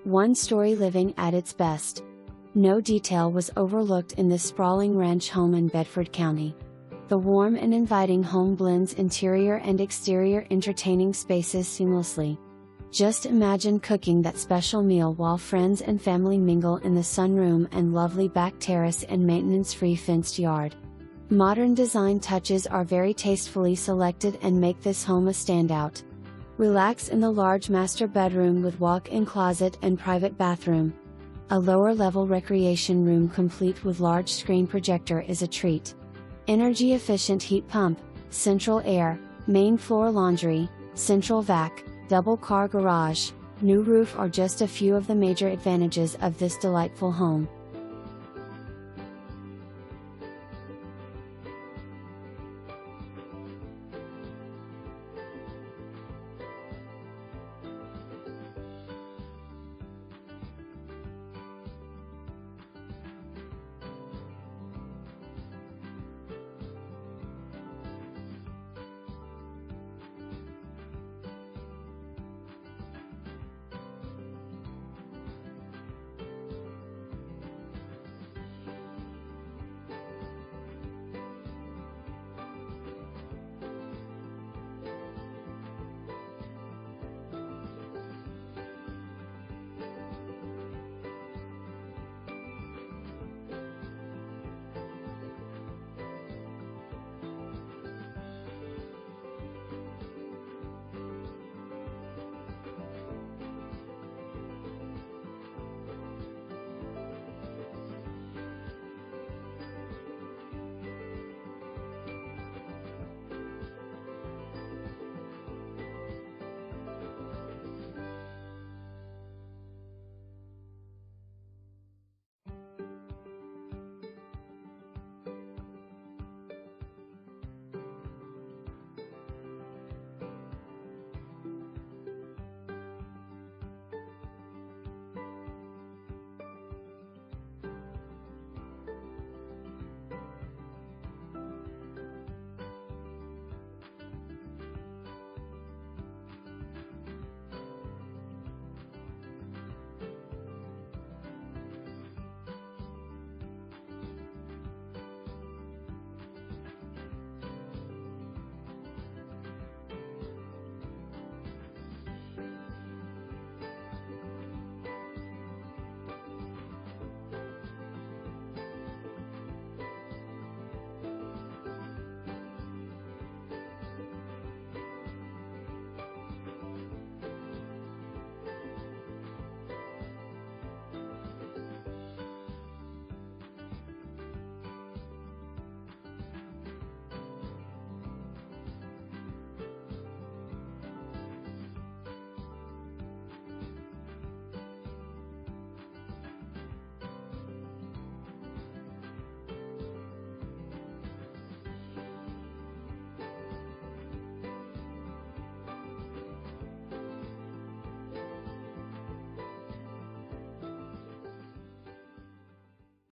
One-story living at its best. No detail was overlooked in this sprawling ranch home in Bedford County. The warm and inviting home blends interior and exterior entertaining spaces seamlessly. Just imagine cooking that special meal while friends and family mingle in the sunroom and lovely back terrace and maintenance-free fenced yard. Modern design touches are very tastefully selected and make this home a standout. Relax in the large master bedroom with walk-in closet and private bathroom. A lower-level recreation room complete with large screen projector is a treat. Energy-efficient heat pump, central air, main floor laundry, central vac, double-car garage, new roof are just a few of the major advantages of this delightful home.